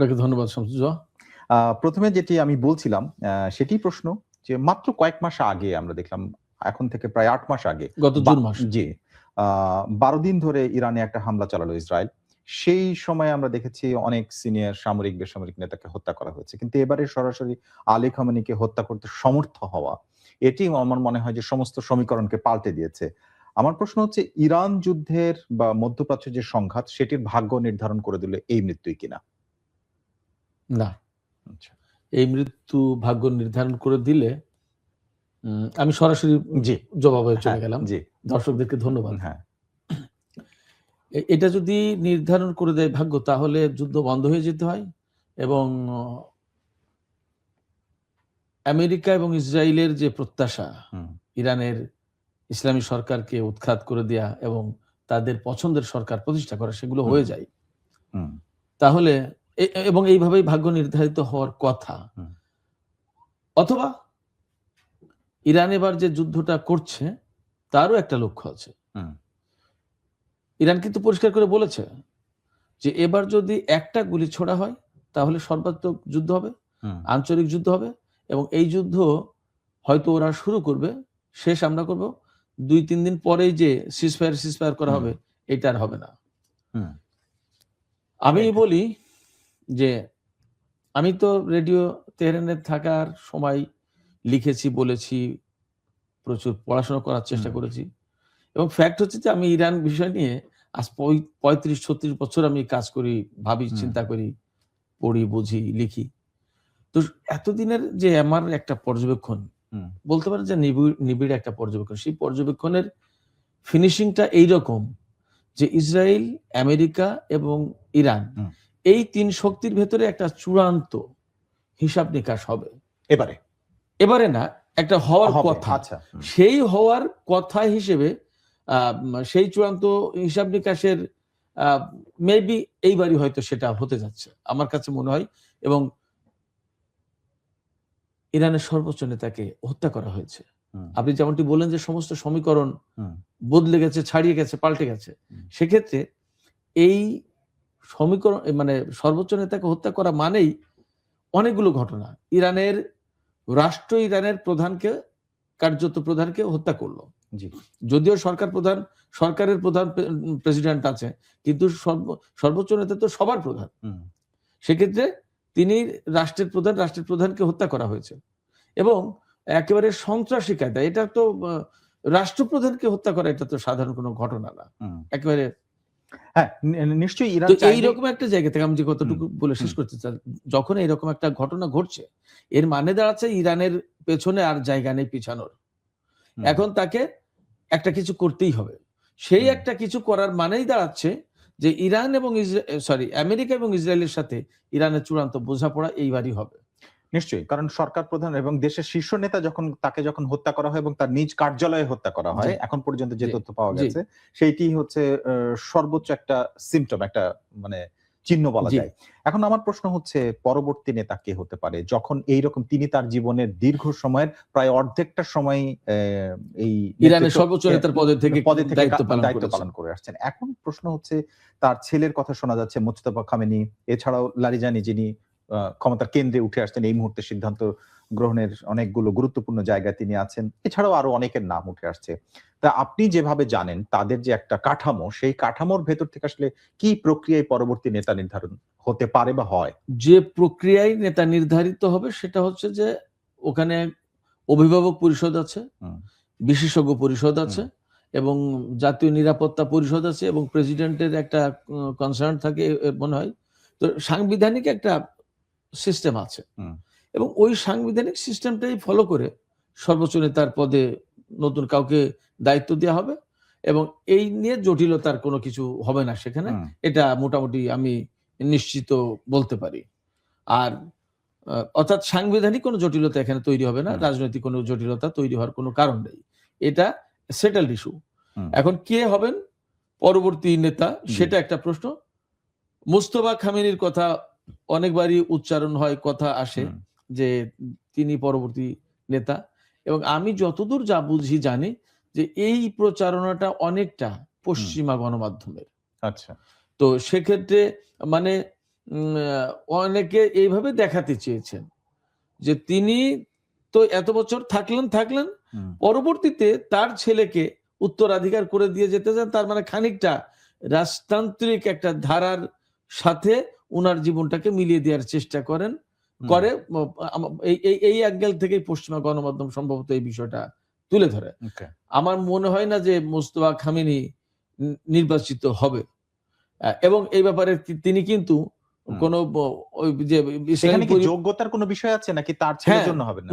আপনাকে ধন্যবাদ শামসুজ্জোহা। প্রথমে যেটি আমি বলছিলাম সেটি প্রশ্ন যে মাত্র কয়েক মাস আগে আমরা দেখলাম, এখন থেকে প্রায় 8 মাস আগে, গত জুন মাসে। জি, 12 দিন ধরে ইরানে একটা হামলা চালালো ইসরায়েল। সেই সময় আমরা দেখেছি অনেক সিনিয়র সামরিক বেসামরিক নেতাকে হত্যা করা হয়েছে, কিন্তু এবারে সরাসরি আলী খামেনিকে হত্যা করতে সমর্থ হওয়া, এটি আমার মনে হয় যে সমস্ত সমীকরণকে পাল্টে দিয়েছে। আমার প্রশ্ন হচ্ছে, ইরান যুদ্ধের বা মধ্যপ্রাচ্যের যে সংঘাত, সেটির ভাগ্য নির্ধারণ করে দিলে এই মৃত্যুই কিনা? না, আচ্ছা, এই মৃত্যু ভাগ্য নির্ধারণ করে দিলে আমি সরাসরি জি, জবাবে চলে হ্যাঁ, গেলাম। জি, দর্শকদেরকে ধন্যবাদ। হ্যাঁ, এটা যদি নির্ধারণ করে দেয় ভাগ্য, তাহলে যুদ্ধ বন্ধ হয়ে যেতে হয় এবং আমেরিকা এবং ইসরায়েলের যে প্রত্যাশা, হুম, ইরানের ইসলামী সরকারকে উৎখাত করে দেয়া এবং তাদের পছন্দের সরকার প্রতিষ্ঠা করা, সেগুলো হয়ে যায়। হুম, তাহলে এবং এইভাবেই ভাগ্য নির্ধারিত হওয়ার কথা। হুম, অথবা ইরান এবার যে যুদ্ধটা করছে তারও একটা লক্ষ্য আছে। হুম, ইরান কিন্তু পরিষ্কার করে বলেছে যে এবার যদি একটা গুলি ছোড়া হয় তাহলে সর্বাত্মক যুদ্ধ হবে, হুম, আঞ্চলিক যুদ্ধ হবে এবং এই যুদ্ধ হয়তো ওরা শুরু করবে, শেষ আমরা করব। 2-3 দিন পরেই যে সিজফায়ার করা হবে, এটা আর হবে না। হুম, আমি বলি যে আমি তো রেডিও তেহরানে থাকার সময় লিখেছি, বলেছি, প্রচুর পড়াশোনা করার চেষ্টা করেছি এবং ফ্যাক্ট হচ্ছে যে আমি ইরান বিষয় নিয়ে আজ 35-36 বছর আমি কাজ করি, ভাবি, চিন্তা করি, পড়ি, বুঝি, লিখি। তো এতদিনের যে আমার একটা পর্যবেক্ষণ, বলতে পারেন যে নিবিড় একটা পর্যবেক্ষণ, সেই পর্যবেক্ষণের ফিনিশিংটা এইরকম যে ইসরায়েল, আমেরিকা এবং ইরান, এই 3 শক্তির ভেতরে একটা চূড়ান্ত হিসাব নিকাশ হবে এবারে না, একটা হওয়ার কথা। সেই হওয়ার কথা হিসেবে সেই চূড়ান্ত হিসাব নিকাশের মেবি এইবারই হয়তো সেটা হতে যাচ্ছে আমার কাছে মনে হয়। এবং ইরানের সর্বোচ্চ নেতাকে হত্যা করা হয়েছে। আপনি যেমনটি বললেন যে সমস্ত সমীকরণ বদলে গেছে, ছাড়িয়ে গেছে, পাল্টে গেছে। সেক্ষেত্রে এই সমীকরণ মানে সর্বোচ্চ নেতাকে হত্যা করা মানেই অনেকগুলো ঘটনা। ইরানের রাষ্ট্র ইরানের প্রধানকে, কার্যত প্রধানকে হত্যা করলো। যদিও সরকারের প্রধান প্রেসিডেন্ট আছে, কিন্তু সর্বোচ্চ নেতা তো সবার প্রধান। সেক্ষেত্রে তিনি রাষ্ট্রের প্রধানকে হত্যা করা হয়েছে এবং একেবারে সন্ত্রাসী কায়দায়। এটা তো রাষ্ট্রপ্রধানকে হত্যা করা, এটা তো সাধারণ কোনো ঘটনা না। একেবারে নিশ্চয়ই ইরান এইরকম একটা জায়গা থেকে আমি যে কতটুকু বলে শেষ করতে চাই, যখন এইরকম একটা ঘটনা ঘটছে, এর মানে দাঁড়াচ্ছে ইরানের পেছনে আর জায়গা নেই পিছানোর। এখন তাকে একটা কিছু করতেই হবে। সেই একটা কিছু করার মানেই দাঁড়াচ্ছে যে ইরান এবং আমেরিকা এবং ইসরায়েলের সাথে ইরানের চূড়ান্ত বোঝাপড়া এইবারই হবে। নিশ্চয়ই, কারণ সরকার প্রধান এবং দেশের শীর্ষ নেতা যখন হত্যা করা হয় এবং তার নিজ কার্যালয়ে হত্যা করা হয়, এখন পর্যন্ত যে তথ্য পাওয়া গেছে, সেইটি হচ্ছে সর্বোচ্চ একটা সিম্পটম, একটা মানে চিহ্ন বলা যায়। এখন আমার প্রশ্ন হচ্ছে, পরবর্তী নেতা কে হতে পারে, যখন এইরকম তিনি তার জীবনের দীর্ঘ সময়ের প্রায় অর্ধেকটা সময় এই ইরানের সর্বোচ্চ নেতার পদে থেকে দায়িত্ব পালন করে আসছেন। এখন প্রশ্ন হচ্ছে, তার ছেলের কথা শোনা যাচ্ছে, মোজতবা খামেনি, এছাড়াও লারিজানি, যিনি ক্ষমতার কেন্দ্রে উঠে আসছেন, এই মুহূর্তে সিদ্ধান্ত গ্রহণের অনেকগুলো গুরুত্বপূর্ণ জায়গায় তিনি আছেন, এছাড়াও আরো অনেকের নাম উঠে আসছে। তা আপনি যেভাবে জানেন তাদের যে একটা কাঠামো, সেই কাঠামোর ভেতর থেকে আসলে কি প্রক্রিয়ায় পরবর্তী নেতা নির্ধারণ হতে পারে বা হয়? যে প্রক্রিয়ায় নেতা নির্ধারিত হবে সেটা হচ্ছে যে ওখানে অভিভাবক পরিষদ আছে, বিশেষজ্ঞ পরিষদ আছে এবং জাতীয় নিরাপত্তা পরিষদ আছে এবং প্রেসিডেন্টের একটা কনসার্ন থাকে মনে হয়। তো সাংবিধানিক একটা সিস্টেম আছে এবং ওই সাংবিধানিক সিস্টেমটাই ফলো করে সর্বোচ্চ নেতার পদে নতুন কাউকে দায়িত্ব দেওয়া হবে এবং এই নিয়ে জটিলতার কোনো কিছু হবে না সেখানে। এটা মোটামুটি আমি নিশ্চিত বলতে পারি। আর অর্থাৎ সাংবিধানিক কোনো জটিলতা এখানে তৈরি হবে না, রাজনৈতিক কোনো জটিলতা তৈরি হওয়ার কোনো কারণ নেই। এটা সেটেলড ইস্যু। এখন কে হবেন পরবর্তী নেতা, সেটা একটা প্রশ্ন। মোজতবা খামেনির কথা অনেকবারই উচ্চারণ হয়, কথা আসে যে তিনি পরবর্তী নেতা এবং আমি যতদূর যা বুঝি জানি যে এই প্রচারণাটা অনেকটা পশ্চিমা গণমাধ্যমের। আচ্ছা, তো সেক্ষেত্রে মানে অনেকে এইভাবে দেখাতে চেয়েছেন যে তিনি তো এত বছর থাকলেন, পরবর্তীতে তার ছেলেকে উত্তরাধিকার করে দিয়ে যেতে চান, তার মানে খানিকটা রাজতান্ত্রিক একটা ধারার সাথে উনার জীবনটাকে মিলিয়ে দেওয়ার চেষ্টা করে এই অ্যাঙ্গেল থেকেই পশ্চিমা গণমাধ্যম সম্ভবত এই বিষয়টা তুলে ধরে। আমার মনে হয় না যে মোস্তফা খামেনি নির্বাচিত হবে, এবং এই ব্যাপারে তিনি কিন্তু কোন ওই যে যোগ্যতার কোনো বিষয় আছে নাকি তার ছেলের জন্য হবে না,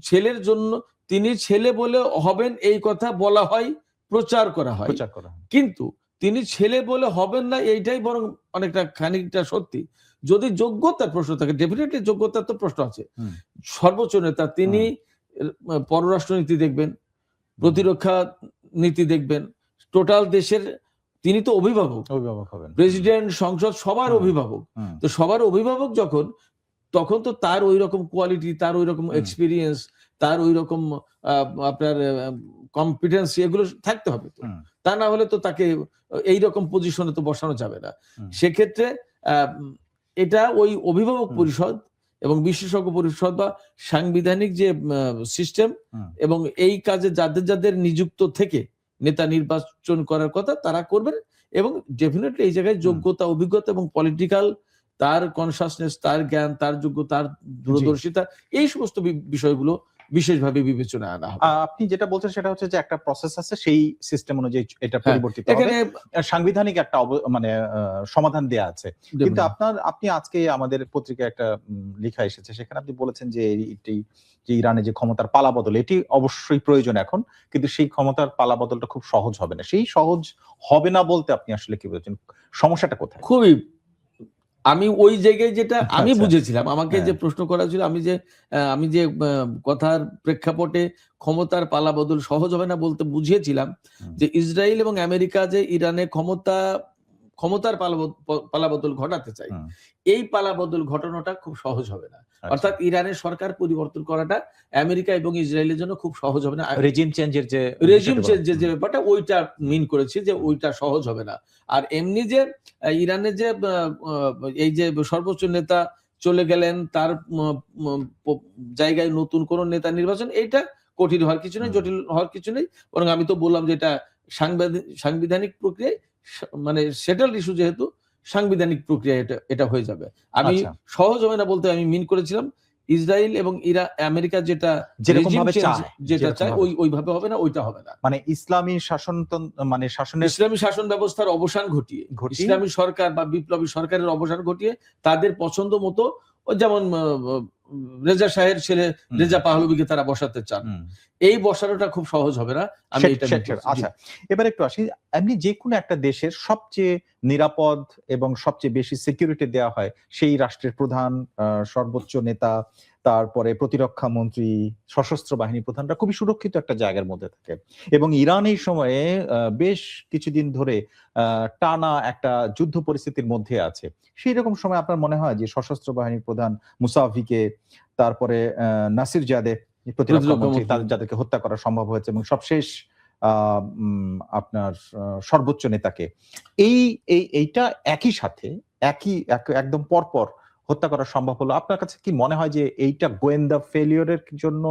ছেলের জন্য তিনি ছেলে বলে হবেন এই কথা বলা হয়, প্রচার করা হয়, কিন্তু তিনি ছেলে বলে হবেন না এইটাই বরং অনেকটা খানিকটা সত্যি। যদি যোগ্যতার প্রশ্ন থাকে, ডেফিনেটলি যোগ্যতার তো প্রশ্ন আছে। সর্বোচ্চ নেতা, তিনি পররাষ্ট্রনীতি দেখবেন, প্রতিরক্ষা নীতি দেখবেন, টোটাল দেশের তিনি তো অভিভাবক হবেন, প্রেসিডেন্ট, সংসদ সবার অভিভাবক। তো সবার অভিভাবক যখন, তখন তো তার ওই রকম কোয়ালিটি, তার ওই রকম এক্সপিরিয়েন্স, তার ওই রকম আপনার কম্পিটেন্স এগুলো থাকতে হবে। তা না হলে তো তাকে এইরকম পজিশনে তো বসানো যাবে না। সেক্ষেত্রে এটা ওই অভিভাবক পরিষদ এবং বিশেষজ্ঞ পরিষদ বা সাংবিধানিক যে সিস্টেম এবং এই কাজে যাদের যাদের নিযুক্ত থেকে নেতা নির্বাচন করার কথা তারা করবেন, এবং ডেফিনেটলি এই জায়গায় যোগ্যতা, অভিজ্ঞতা এবং পলিটিক্যাল তার কনসাসনেস, তার জ্ঞান, তার যোগ্যতা, তার দূরদর্শিতা, এই সমস্ত বিষয়গুলো বিশেষভাবে বিবেচনায় আনা হবে। আপনি যেটা বলছেন সেটা হচ্ছে যে একটা প্রসেস আছে, সেই সিস্টেম অনুযায়ী এটা পরিবর্তিত হবে, এখানে সাংবিধানিক একটা মানে সমাধান দেয়া আছে। কিন্তু আপনি আজকে আমাদের পত্রিকায় একটা লেখা এসেছে, সেখানে আপনি বলেছেন যে যে ইরানে যে ক্ষমতার পালাবদল, এটি অবশ্যই প্রয়োজন এখন, কিন্তু সেই ক্ষমতার পালাবদলটা খুব সহজ হবে না। সেই সহজ হবে না বলতে আপনি আসলে কি বলছেন, সমস্যাটা কোথায়? খুবই, আমি ওই জায়গায় যেটা আমি বুঝেছিলাম, আমাকে যে প্রশ্ন করা ছিল, আমি যে কথার প্রেক্ষাপটে ক্ষমতার পালাবদল সহজ হবে না বলতে বুঝিয়েছিলাম যে ইসরায়েল এবং আমেরিকা যে ইরানে ক্ষমতার পালাবদল ঘটাতে চাই, এই পালাবদল ঘটানোটা খুব সহজ হবে না। অর্থাৎ ইরানের সরকার পরিবর্তন করাটা আমেরিকা এবং ইসরায়েলের জন্য খুব সহজ হবে না। রেজিম চেঞ্জের যে ব্যাপারটা, ওইটা মিন করেছি যে ওইটা সহজ হবে না। আর এমনি যে ইরানের যে এই যে সর্বোচ্চ নেতা চলে গেলেন, তার জায়গায় নতুন কোন নেতা নির্বাচন, এটা কঠিন হওয়ার কিছু নেই, জটিল হওয়ার কিছু নেই। বরং আমি তো বললাম যে এটা সাংবিধানিক প্রক্রিয়ায়, মানে সেটেলড ইস্যু, যেহেতু সাংবিধানিক প্রক্রিয়া এটা হয়ে যাবে। আমি সহজ হবে না বলতে আমি মিন করেছিলাম ইসরায়েল এবং আমেরিকা যেটা চায় ওইভাবে হবে না, ওইটা হবে না। মানে ইসলামী শাসন ব্যবস্থার অবসান ঘটিয়ে, ইসলামী সরকার বা বিপ্লবী সরকারের অবসান ঘটিয়ে তাদের পছন্দ মতো, যেমন রেজা শাহের ছেলে রেজা পাহলবিকে তারা বসাতে চান, এই বসানোটা খুব সহজ হবে না। আমি এটা আচ্ছা, এবার একটু আসি, এমনি যে কোনো একটা দেশের সবচেয়ে নিরাপদ এবং সবচেয়ে বেশি সিকিউরিটি দেওয়া হয় সেই রাষ্ট্রের প্রধান, সর্বোচ্চ নেতা, তারপরে প্রতিরক্ষা মন্ত্রী, সশস্ত্র বাহিনী প্রধানরা খুবই সুরক্ষিত একটা জায়গার মধ্যে থাকে। এবং ইরান এই সময়ে বেশ কিছুদিন ধরে টানা একটা যুদ্ধ পরিস্থিতির মধ্যে আছে। সেই রকম সময় আপনার মনে হয় যে সশস্ত্র বাহিনীর প্রধান মুসাভিকে, তারপরে নাসির জাদে প্রতিরক্ষা মন্ত্রী, যাদেরকে হত্যা করা সম্ভব হয়েছে, এবং সবশেষ আপনার সর্বোচ্চ নেতাকে, এইটা একই সাথে একদম পরপর হত্যা করা সম্ভব হলো, আপনার কাছে কি মনে হয় যে এইটা গোয়েন্দা ফেলিওরের জন্য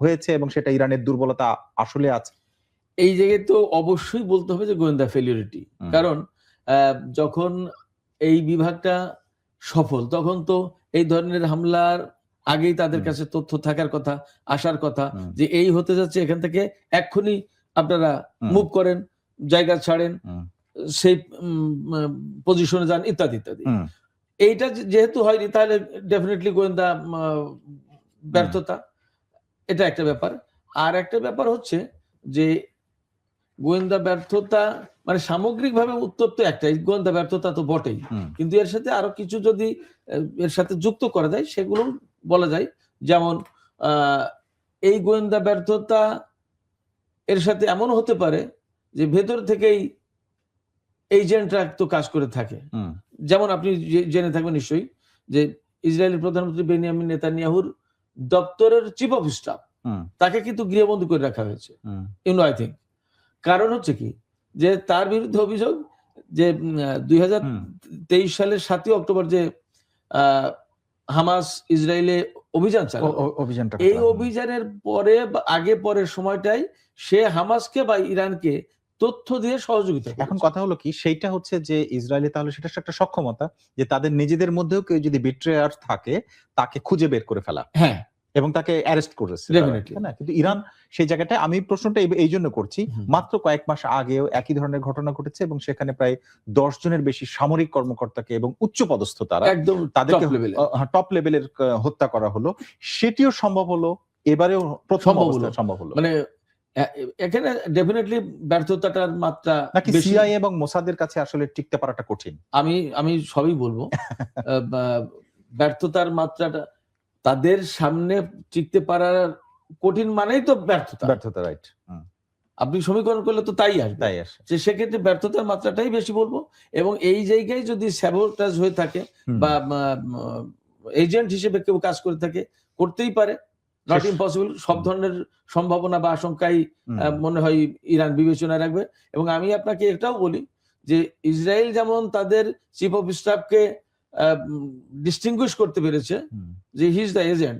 হয়েছে এবং সেটা ইরানের দুর্বলতা আসলে আছে? এই জায়গায় তো অবশ্যই বলতে হবে যে গোয়েন্দা ফেলিওরিটি। কারণ যখন এই বিভাগটা সফল, তখন তো এই ধরনের হামলার আগেই তাদের কাছে তথ্য থাকার কথা, আসার কথা, যে এই হতে যাচ্ছে, এখান থেকে এক্ষুনি আপনারা মুভ করেন, জায়গা ছাড়েন, সেই পজিশনে যান, ইত্যাদি ইত্যাদি। এইটা যেহেতু হয়নি, তাহলে ডেফিনেটলি গোয়েন্দা ব্যর্থতা, এটা একটা ব্যাপার। আর একটা ব্যাপার হচ্ছে যে গোয়েন্দা ব্যর্থতা মানে সামগ্রিকভাবে উত্তর তো একটাই, গোয়েন্দা ব্যর্থতা তো বটেই, কিন্তু এর সাথে আরো কিছু যদি এর সাথে যুক্ত করা যায় সেগুলো বলা যায়। যেমন এই গোয়েন্দা ব্যর্থতা এর সাথে এমন হতে পারে যে ভেতর থেকেই এজেন্টরা তো কাজ করে থাকে। যেমন আপনি জেনে থাকবেন নিশ্চয়ই যে ইসরায়েলের প্রধানমন্ত্রী বেনিয়ামিন নেতানিয়াহুর দপ্তরের চিফ অফ স্টাফ, তাকে কিন্তু গৃহবন্দী করে রাখা হয়েছে, আই থিঙ্ক। কারণ হচ্ছে কি, যে তার বিরুদ্ধে অভিযোগ যে 2023 সালের 7 অক্টোবর যে হামাস ইসরায়েলে অভিযান চালালো। অভিযানটা এই অভিযানের পরে বা আগে পরের সময়টাই সে হামাসকে বা ইরানকে তথ্য দিয়ে সহযোগিতা এখন করেছে। কথা হলো কি, সেইটা হচ্ছে যে ইসরায়েলি তাহলে সেটা একটা সক্ষমতা যে তাদের নিজেদের মধ্যেও কেউ যদি বিট্রেয়ার থাকে তাকে খুঁজে বের করে ফেলা হ্যাঁ, এবং তাকে অ্যারেস্ট করেছে তারা, Definitely. তাই না? কিন্তু ইরান সেই জায়গাটায়, আমি প্রশ্নটা এই জন্য করছি, হুম। মাত্র কয়েক মাস আগেও একই ধরনের ঘটনা ঘটেছে এবং সেখানে প্রায় 10 জনের বেশি সামরিক কর্মকর্তাকে এবং উচ্চপদস্থ তারা একদম তাদেরকে top level এ। টপ লেভেলের হত্যা করা হলো। সেটিও সম্ভব হলো, এবারেও প্রথম সম্ভব হলো। অবস্থায় সম্ভব হলো। মানে এখানে ডেফিনেটলি ব্যর্থতাটার মাত্রা নাকি বেশি। সিআইএ এবং মোসাদের কাছে আসলে টিকতে পারাটা কঠিন? আমি সবই বলবো। ব্যর্থতার মাত্রাটা তাদের সামনে টিকতে পারার কঠিন মানেই তো ব্যর্থতা। ব্যর্থতা, রাইট। আপনি সমীকরণ করলে তো তাই আসবে। তাই আসে। যে সেক্ষেত্রে ব্যর্থতার মাত্রাটাই বেশি বলবো। এবং এই জায়গায় যদি স্যাবোটাজ হয়ে থাকে বা এজেন্ট হিসেবে কেউ কাজ করে থাকে, করতেই পারে, নট ইম্পসিবল। সব ধরনের সম্ভাবনা বা আশঙ্কাই মনে হয় ইরান বিবেচনায় রাখবে। এবং আমি আপনাকে এটাও বলি যে ইসরায়েল যেমন তাদের চিফ অফ স্টাফকে ডিস্টিংগুইশ করতে পেরেছে যে হি ইজ দ্য এজেন্ট,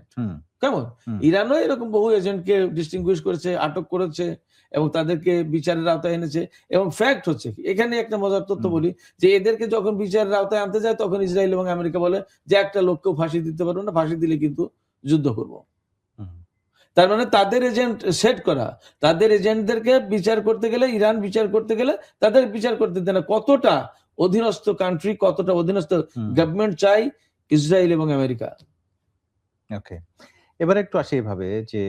কেমন ইরানও এরকম বহু এজেন্টকে ডিস্টিংগুইশ করেছে, আটক করেছে এবং তাদেরকে বিচারের আওতায় এনেছে। এবং ফ্যাক্ট হচ্ছে এখানে একটা মজার তথ্য বলি যে এদেরকে যখন বিচারের আওতায় আনতে যায় তখন ইসরায়েল এবং আমেরিকা বলে যে একটা লোককেও ফাঁসি দিতে পারবো না, ফাঁসি দিলে কিন্তু যুদ্ধ করব। তার মানে তাদের এজেন্ট সেট করা, তাদের এজেন্টদেরকে বিচার করতে গেলে, ইরান বিচার করতে গেলে তাদের বিচার করতে দেয় না। কতটা অধীনস্থ কান্ট্রি, কতটা অধীনস্থ গভর্নমেন্ট চাই ইসরায়েল এবং আমেরিকা। ওকে, এবারে একটু আসি এভাবে যে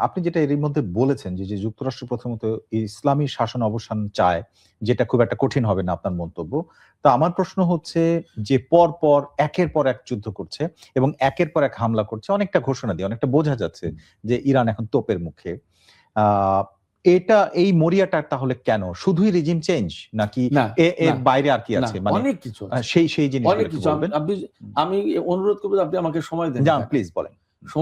আপনি যেটা এর মধ্যে বলেছেন যে যুক্তরাষ্ট্র প্রথমত ইসলামী শাসন অবসান চায়, যেটা খুব একটা কঠিন হবে না আপনার মন্তব্য। তো আমার প্রশ্ন হচ্ছে যে পর পর একের পর এক যুদ্ধ করছে এবং একের পর এক হামলা করছে, অনেকটা ঘোষণা দিয়ে অনেকটা বোঝা যাচ্ছে যে ইরান এখন তোপের মুখে। এটা এই মরিয়াটা তাহলে কেন? শুধুই রিজিম চেঞ্জ নাকি এর বাইরে আর কি আছে? মানে অনেক কিছু, সেই জিনিসগুলো একটু বলবেন। আমি অনুরোধ করব আপনি আমাকে সময় দেন। প্লিজ বলেন।